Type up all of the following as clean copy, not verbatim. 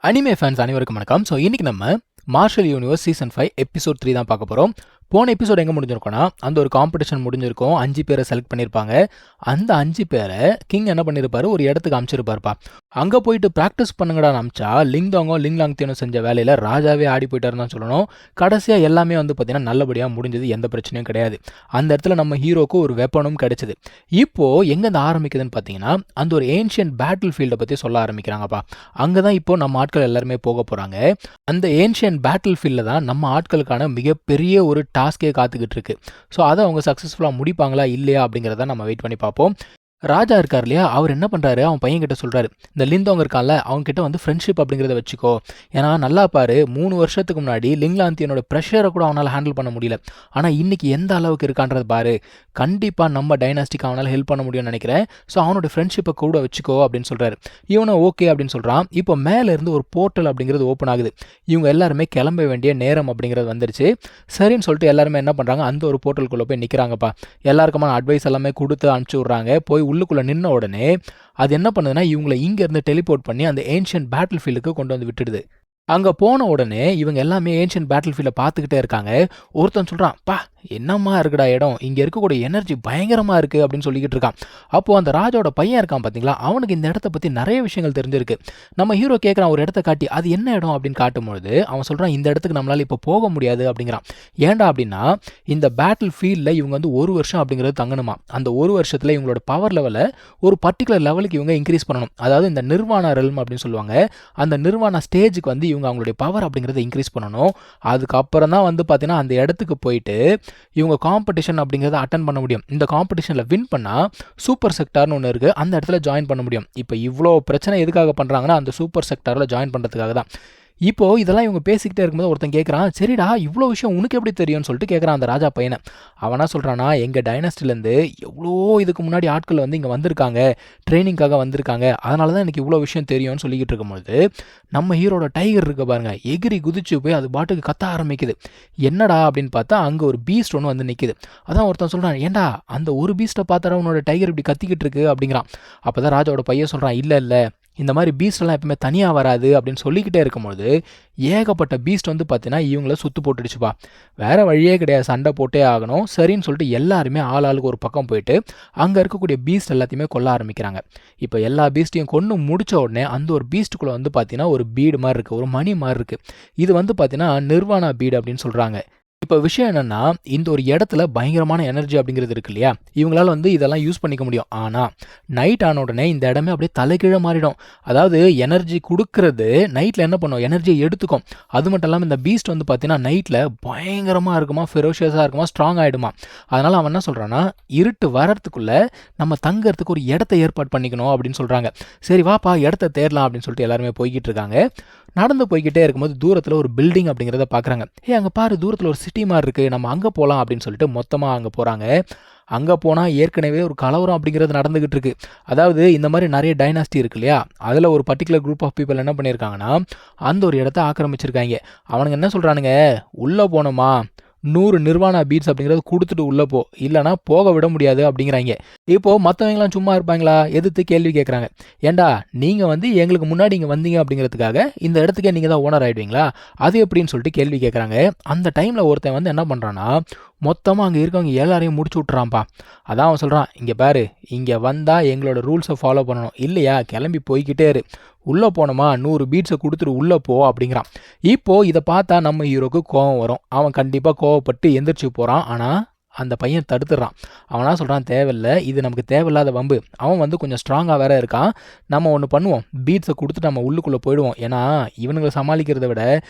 Anime fans அனைவருக்கும் வணக்கம். So இன்னைக்கு நம்ம மார்ஷல் யூனிவர்ஸ் சீசன் 5 எபிசோட் 3 தான் பார்க்க போகிறோம். போன எபிசோட் எங்கே முடிஞ்சிருக்கோன்னா, அந்த ஒரு காம்படிஷன் முடிஞ்சிருக்கும். 5 பேரை செலக்ட் பண்ணியிருப்பாங்க. அந்த 5 பேரை கிங் என்ன பண்ணியிருப்பாரு, ஒரு இடத்துக்கு அனுப்பிச்சிருப்பாருப்பா. அங்கே போயிட்டு ப்ராக்டிஸ் பண்ணுங்கடான்னு அமிச்சா லிங்தாங்கும் லிங்லாங்தியனும் செஞ்ச வேலையில் ராஜாவே ஆடி போயிட்டாருன்னு தான் சொல்லணும். கடைசியாக எல்லாமே வந்து பார்த்தீங்கன்னா நல்லபடியாக முடிஞ்சது, எந்த பிரச்சனையும் கிடையாது. அந்த இடத்துல நம்ம ஹீரோக்கு ஒரு வெப்பனும் கிடைச்சது. இப்போது எங்கேருந்து ஆரம்பிக்குதுன்னு பார்த்தீங்கன்னா, அந்த ஒரு ஏன்ஷியன்ட் பேட்டில் ஃபீல்டை பற்றி சொல்ல ஆரம்பிக்கிறாங்கப்பா. அங்கே தான் இப்போ நம்ம ஆட்கள் எல்லாருமே போக போகிறாங்க. அந்த ஏன்ஷியன்ட் பேட்டில் ஃபீல்டில் தான் நம்ம ஆட்களுக்கான மிகப்பெரிய ஒரு டாஸ்கே காத்துக்கிட்டு இருக்கு. ஸோ அதை அவங்க சக்ஸஸ்ஃபுல்லாக முடிப்பாங்களா இல்லையா அப்படிங்கிறத நம்ம வெயிட் பண்ணி பார்ப்போம். ராஜா இருக்கார் இல்லையா, அவர் என்ன பண்ணுறாரு, அவன் பையன் கிட்ட சொல்கிறாரு, இந்த லிந்தோங்க இருக்கான்ல அவங்ககிட்ட வந்து ஃப்ரெண்ட்ஷிப் அப்படிங்கிறத வச்சுக்கோ. ஏன்னா நல்லா பாரு, 3 வருஷத்துக்கு முன்னாடி லிங்லாந்தியனோட ப்ரெஷரை கூட அவனால் ஹேண்டில் பண்ண முடியல. ஆனால் இன்னைக்கு எந்த அளவுக்கு இருக்கான்றது பாரு, கண்டிப்பாக நம்ம டைனாஸ்டிக் அவனால் ஹெல்ப் பண்ண முடியும்னு நினைக்கிறேன். ஸோ அவனோட ஃப்ரெண்ட்ஷிப்பை கூட வச்சுக்கோ அப்படின்னு சொல்கிறாரு. இவனும் ஓகே அப்படின்னு சொல்கிறான். இப்போ மேலேருந்து ஒரு போர்ட்டல் அப்படிங்கிறது ஓப்பன் ஆகுது. இவங்க எல்லாருமே கிளம்ப வேண்டிய நேரம் அப்படிங்கிறது வந்துருச்சு. சரின்னு சொல்லிட்டு எல்லாருமே என்ன பண்ணுறாங்க, அந்த ஒரு போர்ட்டலுக்குள்ளே போய் நிற்கிறாங்கப்பா. எல்லாருக்குமான அட்வைஸ் எல்லாமே கொடுத்து அனுப்பிச்சி விட்றாங்க. போய் உள்ளுக்குள்ளே நின்ன உடனே அது என்ன பண்ணுதுன்னா, இவங்களை இங்கேருந்து டெலிபோர்ட் பண்ணி அந்த ஏன்ஷியன்ட் பேட்டில் ஃபீல்டுக்கு கொண்டு வந்து விட்டுடுது. அங்கே போன உடனே இவங்க எல்லாமே ஏன்ஷியன்ட் பேட்டில் ஃபீல்டை பார்த்துக்கிட்டே இருக்காங்க. ஒருத்தன் சொல்கிறான், பா என்னம்மா இருக்குடா இடம், இங்கே இருக்கக்கூடிய எனர்ஜி பயங்கரமாக இருக்குது அப்படின்னு சொல்லிக்கிட்டு இருக்கான். அப்போது அந்த ராஜாவோட பையன் இருக்கான் பார்த்தீங்களா, அவனுக்கு இந்த இடத்த பற்றி நிறைய விஷயங்கள் தெரிஞ்சிருக்கு. நம்ம ஹீரோ கேட்குறான் ஒரு இடத்த காட்டி, அது என்ன இடம் அப்படின்னு காட்டும்பொழுது அவன் சொல்கிறான், இந்த இடத்துக்கு நம்மளால் இப்போ போக முடியாது அப்படிங்கிறான். ஏன்டா அப்படின்னா, இந்த பேட்டில் ஃபீல்டில் இவங்க வந்து 1 வருஷம் அப்படிங்கிறது தங்கணுமா. அந்த 1 வருஷத்தில் இவங்களோட பவர் லெவலை ஒரு பர்டிகுலர் லெவலுக்கு இவங்க இன்க்ரீஸ் பண்ணணும். அதாவது இந்த நிர்வாணா ரெல்ம் அப்படின்னு சொல்லுவாங்க, அந்த நிர்வாணா ஸ்டேஜுக்கு வந்து இவங்க அவங்களுடைய பவர் அப்படிங்கிறத இன்க்ரீஸ் பண்ணணும். அதுக்கப்புறம் தான் வந்து பார்த்தீங்கன்னா அந்த இடத்துக்கு போயிட்டு இவங்க காம்படிஷன் அப்படிங்கிறத அட்டன் பண்ண முடியும். இந்த காம்படிஷனில் வின் பண்ணால் சூப்பர் செக்டார்னு ஒன்று இருக்குது, அந்த இடத்துல ஜாயின் பண்ண முடியும். இப்போ இவ்வளோ பிரச்சனை எதுக்காக பண்ணுறாங்கன்னா, அந்த சூப்பர் செக்டாரில் ஜாயின் பண்ணுறதுக்காக தான். இப்போது இதெல்லாம் இவங்க பேசிக்கிட்டே இருக்கும்போது ஒருத்தன் கேட்குறான், சரிடா இவ்வளோ விஷயம் உனக்கு எப்படி தெரியும்னு சொல்லிட்டு கேட்குறான் அந்த ராஜா பையனை. அவனா சொல்கிறானா, எங்கள் டைனஸ்டிலேருந்து எவ்வளோ இதுக்கு முன்னாடி ஆட்கள் வந்து இங்கே வந்திருக்காங்க, ட்ரைனிங்காக வந்திருக்காங்க, அதனால தான் எனக்கு இவ்வளோ விஷயம் தெரியும்னு சொல்லிக்கிட்டு இருக்கும்போது நம்ம ஹீரோட டைகர் இருக்க பாருங்க, எகிரி குதிச்சு போய் அது பாட்டுக்கு கத்த ஆரம்பிக்குது. என்னடா அப்படின்னு பார்த்தா அங்கே ஒரு பீஸ்ட் ஒன்று வந்து நிற்குது. அதான் ஒருத்தன் சொல்கிறான், ஏன்டா அந்த ஒரு பீஸ்ட்டை பார்த்தாரா உன்னோட டைகர் இப்படி கத்திக்கிட்டு இருக்கு அப்படிங்கிறான். அப்போ தான் ராஜாவோட பையன் சொல்கிறான், இல்லை இந்த மாதிரி பீஸ்டெல்லாம் எப்பவுமே தனியாக வராது அப்படின்னு சொல்லிக்கிட்டே இருக்கும்போது ஏகப்பட்ட பீஸ்ட் வந்து பார்த்தீங்கன்னா இவங்கள சுற்று போட்டுடுச்சுப்பா. வேறு வழியே கிடையாது, சண்டை போட்டே ஆகணும். சரின்னு சொல்லிட்டு எல்லாருமே ஆளுக்கு ஒரு பக்கம் போயிட்டு அங்கே இருக்கக்கூடிய பீஸ்ட் எல்லாத்தையுமே கொல்ல ஆரம்பிக்கிறாங்க. இப்போ எல்லா பீஸ்ட்டையும் கொண்டு முடித்த உடனே அந்த ஒரு பீஸ்ட்டுக்குள்ளே வந்து பார்த்தீங்கன்னா ஒரு பீடு மாதிரி இருக்குது, ஒரு மணி மாதிரி இருக்குது. இது வந்து பார்த்தீங்கன்னா நிர்வாணா பீடு அப்படின்னு சொல்கிறாங்க. இப்போ விஷயம் என்னென்னா, இந்த ஒரு இடத்துல பயங்கரமான எனர்ஜி அப்படிங்கிறது இருக்கு இல்லையா, இவங்களால் வந்து இதெல்லாம் யூஸ் பண்ணிக்க முடியும். ஆனால் நைட் ஆன உடனே இந்த இடமே அப்படியே தலைகீழ மாறிடும். அதாவது எனர்ஜி கொடுக்கறது நைட்டில் என்ன பண்ணும், எனர்ஜியை எடுத்துக்கும். அது மட்டும் இல்லாமல் இந்த பீஸ்ட் வந்து பார்த்தீங்கன்னா நைட்டில் பயங்கரமாக இருக்குமா, ஃபெரோஷியஸாக இருக்குமா, ஸ்ட்ராங் ஆகிடுமா. அதனால் அவன் என்ன சொல்கிறான்னா, இருட்டு வரத்துக்குள்ளே நம்ம தங்கறதுக்கு ஒரு இடத்த ஏற்பாடு பண்ணிக்கணும் அப்படின்னு சொல்கிறாங்க. சரி வாப்பா இடத்த தேடலாம் அப்படின்னு சொல்லிட்டு எல்லாருமே போய்கிட்டு இருக்காங்க. நடந்து போய்கிட்டே இருக்கும்போது தூரத்தில் ஒரு பில்டிங் அப்படிங்கிறத பார்க்குறாங்க. அங்கே பாரு தூரத்தில் ஒரு சிட்டி மாதிரி இருக்குது, நம்ம அங்கே போகலாம் அப்படின்னு சொல்லிட்டு மொத்தமாக அங்கே போகிறாங்க. அங்கே போனால் ஏற்கனவே ஒரு கலவரம் அப்படிங்கிறது நடந்துக்கிட்டு இருக்கு. அதாவது இந்த மாதிரி நிறைய டைனாஸ்டி இருக்கு இல்லையா, அதில் ஒரு பர்டிகுலர் குரூப் ஆஃப் பீப்புள் என்ன பண்ணியிருக்காங்கன்னா, அந்த ஒரு இடத்த ஆக்கிரமிச்சிருக்காங்க. அவனுங்க என்ன சொல்கிறானுங்க, உள்ளே போனோமா 100 நிர்வாணா பீட்ஸ் அப்படிங்கிறது கொடுத்துட்டு உள்ளே போ, இல்லைனா போக விட முடியாது அப்படிங்கிறாங்க. இப்போது மற்றவங்களாம் சும்மா இருப்பாங்களா, எதிர்த்து கேள்வி கேட்குறாங்க. ஏண்டா நீங்கள் வந்து எங்களுக்கு முன்னாடி இங்கே வந்தீங்க அப்படிங்கிறதுக்காக இந்த இடத்துக்கே நீங்கள் தான் ஓனர் ஆகிடுவீங்களா, அது எப்படின்னு சொல்லிட்டு கேள்வி கேட்குறாங்க. அந்த டைமில் ஒருத்தன் வந்து என்ன பண்ணுறான்னா, மொத்தமாக அங்கே இருக்கவங்க எல்லாரையும் முடிச்சு விட்றான்ப்பா. அதான் அவன் சொல்கிறான், இங்கே பாரு, இங்கே வந்தால் எங்களோட ரூல்ஸை ஃபாலோ பண்ணணும், இல்லையா கிளம்பி போய்கிட்டே இரு, உள்ளே போனோமா 100 பீட்ஸை கொடுத்துட்டு உள்ளே போ அப்படிங்கிறான். இப்போது இதை பார்த்தா நம்ம ஹீரோக்கு கோவம் வரும். அவன் கண்டிப்பாக கோவப்பட்டு எந்திரிச்சு போகிறான். ஆனால் அந்த பையன் தடுத்துடுறான். அவனா சொல்கிறான், தேவையில்லை, இது நமக்கு தேவையில்லாத வம்பு. அவன் வந்து கொஞ்சம் ஸ்ட்ராங்காக வேற இருக்கான். நம்ம ஒன்று பண்ணுவோம், பீட்ஸை கொடுத்துட்டு நம்ம உள்ளுக்குள்ளே போயிடுவோம். ஏன்னா இவனுங்களை சமாளிக்கிறத விட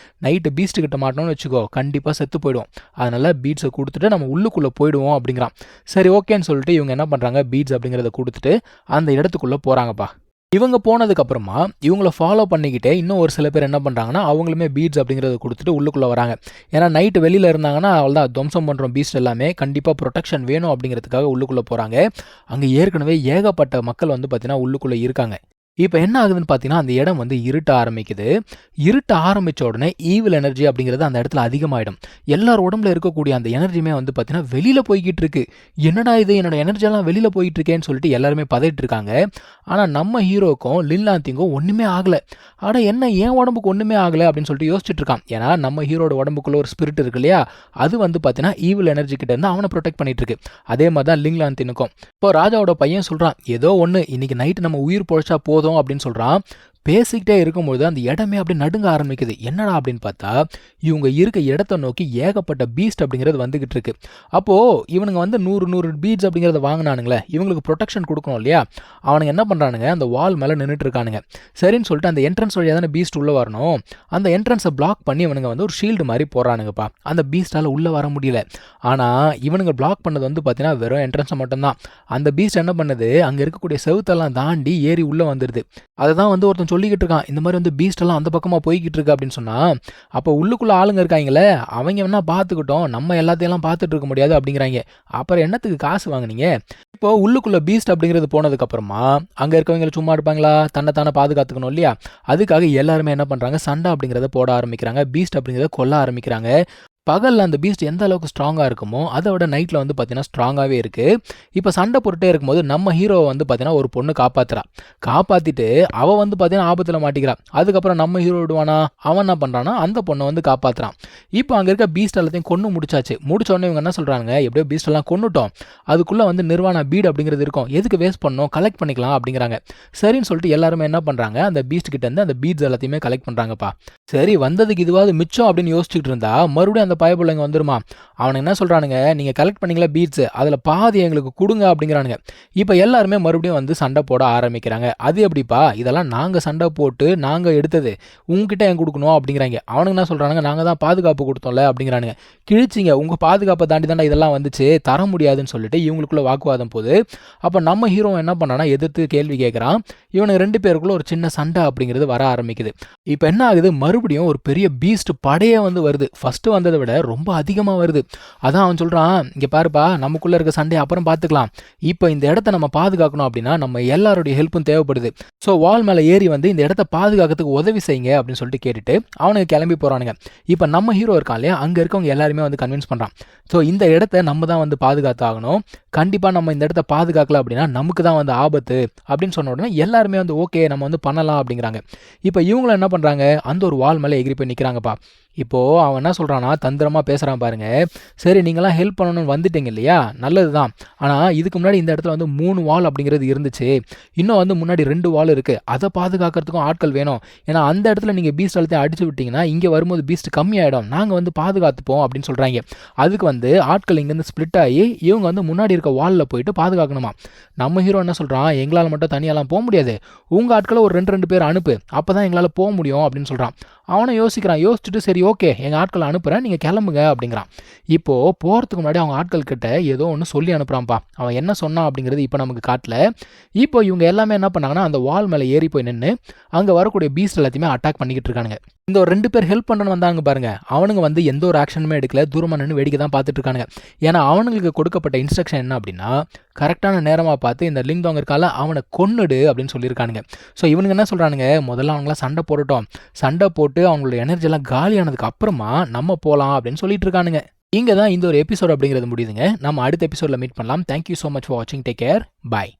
நைட்டு பீஸ்ட்டுக்கிட்ட மாட்டோம்னு வச்சுக்கோ, கண்டிப்பாக செத்து போயிடுவோம். அதனால் பீட்ஸை கொடுத்துட்டு நம்ம உள்ளுக்குள்ளே போயிடுவோம் அப்படிங்கிறான். சரி ஓகேன்னு சொல்லிட்டு இவங்க என்ன பண்ணுறாங்க, பீட்ஸ் அப்படிங்கிறத கொடுத்துட்டு அந்த இடத்துக்குள்ளே போகிறாங்கப்பா. இவங்க போனதுக்கப்புறமா இவங்கள ஃபாலோ பண்ணிக்கிட்டே இன்னும் ஒரு சில பேர் என்ன பண்ணுறாங்கன்னா, அவங்களுமே பீட்ஸ் அப்படிங்கிறத கொடுத்துட்டு உள்ளுக்குள்ளே வராங்க. ஏன்னா நைட்டு வெளியில் இருந்தாங்கன்னா அவ்வளோதான், துவம்சம் பண்ணுறோம் பீஸ்ட் எல்லாமே, கண்டிப்பாக ப்ரொடெக்ஷன் வேணும் அப்படிங்கிறதுக்காக உள்ளுக்குள்ளே போகிறாங்க. அங்கே ஏற்கனவே ஏகப்பட்ட மக்கள் வந்து பார்த்தீங்கன்னா உள்ளுக்குள்ளே இருக்காங்க. இப்ப என்ன ஆகுதுன்னு பார்த்தீங்கன்னா, அந்த இடம் வந்து இருட்ட ஆரம்பிக்குது. இருட்ட ஆரம்பிச்ச உடனே ஈவில் எனர்ஜி அப்படிங்கிறது அந்த இடத்துல அதிகமாயிடும். எல்லார் உடம்புல இருக்கக்கூடிய அந்த எனர்ஜியுமே வந்து பார்த்தீங்கன்னா, வெளியில போய்க்கிட்டு இருக்கு. என்னடா இது என்னோட எனர்ஜியெல்லாம் வெளியில போயிட்டு இருக்கேன்னு சொல்லிட்டு எல்லாருமே பதறிட்டு இருக்காங்க. ஆனா நம்ம ஹீரோக்கும் லின்லாந்திங்கும் ஒண்ணுமே ஆகல. அட என்ன என் உடம்புக்கு ஒண்ணுமே ஆகல அப்படின்னு சொல்லிட்டு யோசிச்சுட்டு இருக்கான். ஏன்னா நம்ம ஹீரோட உடம்புக்குள்ள ஒரு ஸ்பிரிட் இருக்கு இல்லையா? அது வந்து பார்த்தீங்கன்னா, ஈவில் எனர்ஜி கிட்ட இருந்து அவன புரொடெக்ட் பண்ணிட்டு இருக்கு. அதே மாரி தான் லின்லாந்தினுக்கும். இப்போ ராஜாவோட பையன் சொல்றான், "ஏதோ ஒண்ணு இன்னைக்கு நைட் நம்ம உயிர் பொழச்சா போதும்" அப்படின்னு சொல்றான். பேசிக்கிட்டே இருக்கும்பொழுது அந்த இடமே அப்படியே நடுங்க ஆரம்பிக்குது. என்னடா அப்படின்னு பார்த்தா, இவங்க இருக்க இடத்த நோக்கி ஏகப்பட்ட பீஸ்ட் அப்படிங்கிறது வந்துகிட்டு இருக்கு. அப்போ இவனுங்க வந்து 100 பீட்ஸ் அப்படிங்கிறத வாங்கினானுங்களே, இவங்களுக்கு ப்ரொடெக்ஷன் கொடுக்கணும் இல்லையா? அவனுங்க என்ன பண்றானுங்க, அந்த வால் மேல நின்னுட்டு இருக்கானுங்க. சரின்னு சொல்லிட்டு அந்த என்ட்ரன்ஸ் வழியா தானே பீஸ்ட் உள்ள வரணும். அந்த என்ட்ரன்ஸை பிளாக் பண்ணி இவனுங்க வந்து ஒரு ஷீல்டு மாதிரி போடுறானுங்கப்பா. அந்த பீஸ்டால உள்ள வர முடியல. ஆனா இவனுங்க பிளாக் பண்ணது வந்து பார்த்தீங்கன்னா வெறும் என்ட்ரன்ஸை மட்டும்தான். அந்த பீஸ்ட் என்ன பண்ணுது, அங்க இருக்கக்கூடிய செவுத்தெல்லாம் தாண்டி ஏறி உள்ள வந்துருது. அததான் வந்து ஒருத்தன் சொல்லிக்கிட்டு இருக்கான். இந்த மாதிரி வந்து பீஸ்ட் எல்லாம் அந்த பக்கமா போய்கிட்டு இருக்கு அப்படின்னு சொன்னா, அப்போ உள்ளுக்குள்ள ஆளுங்க இருக்காங்களே, அவங்க வேணா பார்த்துக்கிட்டோம். நம்ம எல்லாத்தையும் பார்த்துட்டு இருக்க முடியாது அப்படிங்கிறாங்க. அப்புறம் என்னத்துக்கு காசு வாங்குனீங்க? இப்போ உள்ளுக்குள்ள பீஸ்ட் அப்படிங்கிறது போனதுக்கு அப்புறமா அங்க இருக்கவங்க சும்மா இருப்பாங்களா? தன்னைத்தானே பாதுகாத்துக்கணும் இல்லையா? அதுக்காக எல்லாருமே என்ன பண்றாங்க, சண்டை அப்படிங்கிறத போட ஆரம்பிக்கிறாங்க. பீஸ்ட் அப்படிங்கிறத கொல்ல ஆரம்பிக்கிறாங்க. பகல்ல அந்த பீஸ்ட் எந்த அளவுக்கு ஸ்ட்ராங்கா இருக்குமோ, அத விட நைட்ல வந்து பார்த்தீங்கன்னா ஸ்ட்ராங்காவே இருக்கு. இப்ப சண்டை போட்டுட்டே இருக்கும்போது நம்ம ஹீரோவ வந்து பார்த்தீங்கன்னா ஒரு பொண்ணு காப்பாத்துறா. காப்பாத்திட்டு அவ வந்து பார்த்தீங்கன்னா ஆபத்துல மாட்டிக்கிறா. அதுக்கப்புறம் நம்ம ஹீரோ விடுவானா? அவன் என்ன பண்றான்னா, அந்த பொண்ண வந்து காப்பாத்துறான். இப்போ அங்க இருக்க பீஸ்ட் எல்லாத்தையும் கொன்னு முடிச்சாச்சு. முடிச்ச உடனே இவங்க என்ன சொல்றாங்க, எப்படியோ பீஸ்ட் எல்லாம் கொன்னுட்டோம். அதுக்குள்ள வந்து நிர்வாணா பீட் அப்படிங்கிறது இருக்கும். எதுக்கு வேஸ்ட் பண்ணணும்? கலெக்ட் பண்ணிக்கலாம் அப்படிங்கிறாங்க. சரின்னு சொல்லிட்டு எல்லாருமே என்ன பண்றாங்க, அந்த பீஸ்ட் கிட்ட இருந்து அந்த பீட்ஸ் எல்லாத்தையுமே கலெக்ட் பண்றாங்கப்பா. சரி வந்ததுக்கு இதுவாவது மிச்சம் அப்படின்னு யோசிச்சுட்டு இருந்தா, மறுபடியும் அந்த பயப்புள்ளைங்க வந்துருமா. அவனுங்க என்ன சொல்றானுங்க, நீங்க கலெக்ட் பண்ணீங்களா பீட்ஸ், அதுல பாதி எங்களுக்கு குடுங்க அப்படிங்கிறானுங்க. இப்ப எல்லாருமே மறுபடியும் வந்து சண்டை போட ஆரம்பிக்கிறாங்க. அது எப்படிப்பா, இதெல்லாம் நாங்க சண்டை போட்டு நாங்க எடுத்தது, உங்ககிட்ட ஏன் கொடுக்கணும் அப்படிங்கிறாங்க. அவனுங்க என்ன சொல்றானுங்க, நாங்க தான் பாதுகாப்பு கொடுத்தோம்ல அப்படிங்கிறானுங்க. கிழிச்சிங்க, உங்க பாதுகாப்பை தாண்டி தாண்டா இதெல்லாம் வந்துச்சு, தர முடியாதுன்னு சொல்லிட்டு இவங்களுக்குள்ள வாக்குவாதம் போகுது. அப்ப நம்ம ஹீரோ என்ன பண்ணானா, எதிர்த்து கேள்வி கேட்கறான். இவனுக்கு 2 பேருக்குள்ள ஒரு சின்ன சண்டை அப்படிங்கிறது வர ஆரம்பிக்குது. இப்ப என்ன ஆகுது, மறுபடியும் ஒரு பெரிய பீஸ்ட் படையே வந்து வருது. ஃபர்ஸ்ட் வந்ததை விட ரொம்ப அதிகமா வருது. அதான் அவன் சொல்றான், இங்க பாருப்பா, நமக்குள்ள இருக்க சண்டையை அப்புறம் பார்த்துக்கலாம். இப்போ இந்த இடத்த நம்ம பாதுகாக்கணும் அப்படின்னா நம்ம எல்லாருடைய ஹெல்ப்பும் தேவைப்படுது. ஸோ வால் மேலே ஏறி வந்து இந்த இடத்த பாதுகாக்கிறதுக்கு உதவி செய்யுங்க அப்படின்னு சொல்லிட்டு கேட்டுட்டு அவனுக்கு கிளம்பி போறானுங்க. இப்போ நம்ம ஹீரோ இருக்கான் இல்லையா, அங்க இருக்கவங்க எல்லாருமே வந்து கன்வின்ஸ் பண்றான். ஸோ இந்த இடத்த நம்ம தான் வந்து பாதுகாத்து ஆகணும். கண்டிப்பா நம்ம இந்த இடத்த பாதுகாக்கல அப்படின்னா நமக்கு தான் வந்து ஆபத்து அப்படின்னு சொன்ன உடனே எல்லாருமே வந்து ஓகே நம்ம வந்து பண்ணலாம் அப்படிங்கிறாங்க. இப்போ இவங்களும் என்ன பண்றாங்க, அந்த ஒரு வால் மேலே எகிரி போய் நிற்கிறாங்கப்பா. இப்போ அவன் என்ன சொல்றானா, தந்திரமா பேசுறான் பாருங்க. சரி நீங்களாம் ஹெல்ப் பண்ணணும்னு வந்துட்டீங்க இல்லையா, நல்லதுதான். ஆனா இதுக்கு முன்னாடி இந்த இடத்துல வந்து 3 வால் அப்படிங்கிறது இருந்துச்சு. இன்னும் வந்து முன்னாடி 2 வால் இருக்கு. அதை பாதுகாக்கிறதுக்கும் ஆட்கள் வேணும். ஏன்னா அந்த இடத்துல நீங்க பீஸ்ட் எல்லாத்தையும் அடிச்சு விட்டீங்கன்னா இங்க வரும்போது பீஸ்ட் கம்மியாயிடும். நாங்க வந்து பாதுகாத்துப்போம் அப்படின்னு சொல்றாங்க. அதுக்கு வந்து ஆட்கள் இங்கிருந்து ஸ்பிளிட் ஆகி இவங்க வந்து முன்னாடி இருக்க வால்ல போயிட்டு பாதுகாக்கணுமா. நம்ம ஹீரோ என்ன சொல்றான், எங்களால் மட்டும் தனியாலாம் போக முடியாது. உங்க ஆட்களை ஒரு 2 பேர் அனுப்பு, அப்பதான் எங்களால போக முடியும் அப்படின்னு சொல்றான். அவனை யோசிக்கிறான். யோசிச்சுட்டு சரி ஓகே எங்கள் ஆட்களை அனுப்புகிறேன், நீங்கள் கிளம்புங்க அப்படிங்கிறான். இப்போது போகிறதுக்கு முன்னாடி அவங்க ஆட்கள் கிட்ட ஏதோ ஒன்று சொல்லி அனுப்புகிறான்ப்பா. அவன் என்ன சொன்னான் அப்படிங்கிறது இப்போ நமக்கு காட்டல. இப்போ இவங்க எல்லாமே என்ன பண்ணாங்கன்னா, அந்த வால் மேலே ஏறி போய் நின்று அங்கே வரக்கூடிய பீஸ்ட் எல்லாத்தையுமே அட்டாக் பண்ணிக்கிட்டு இருக்கானுங்க. இந்த ஒரு 2 பேர் ஹெல்ப் பண்ணணும் வந்தாங்க பாருங்க, அவனுங்க வந்து எந்த ஒரு ஆக்ஷனுமே எடுக்கல, தூரமாக நின்று வேடிக்கை தான் பார்த்துட்டு இருக்கானுங்க. ஏன்னா அவனுங்களுக்கு கொடுக்கப்பட்ட இன்ஸ்ட்ரக்ஷன் என்ன அப்படின்னா, கரெக்டான நேரமாக பார்த்து இந்த லிங்டாங் இருக்கால அவனை கொன்னுடு அப்படின்னு சொல்லியிருக்கானுங்க. ஸோ இவனுங்க என்ன சொல்கிறானுங்க, முதல்ல அவங்களாம் சண்டை போட்டுட்டோம், சண்டை போட்டு அவங்களோட எனர்ஜி எல்லாம் காலியானதுக்கு அப்புறமா நம்ம போகலாம் அப்படின்னு சொல்லிட்டு இருக்கானுங்க. இங்கே தான் இந்த ஒரு எபிசோட் அப்படிங்கிறது முடியுதுங்க. நம்ம அடுத்த எபிசோடில் மீட் பண்ணலாம். தேங்க்யூ ஸோ மச் ஃபார் வாட்சிங். Take care. பாய்.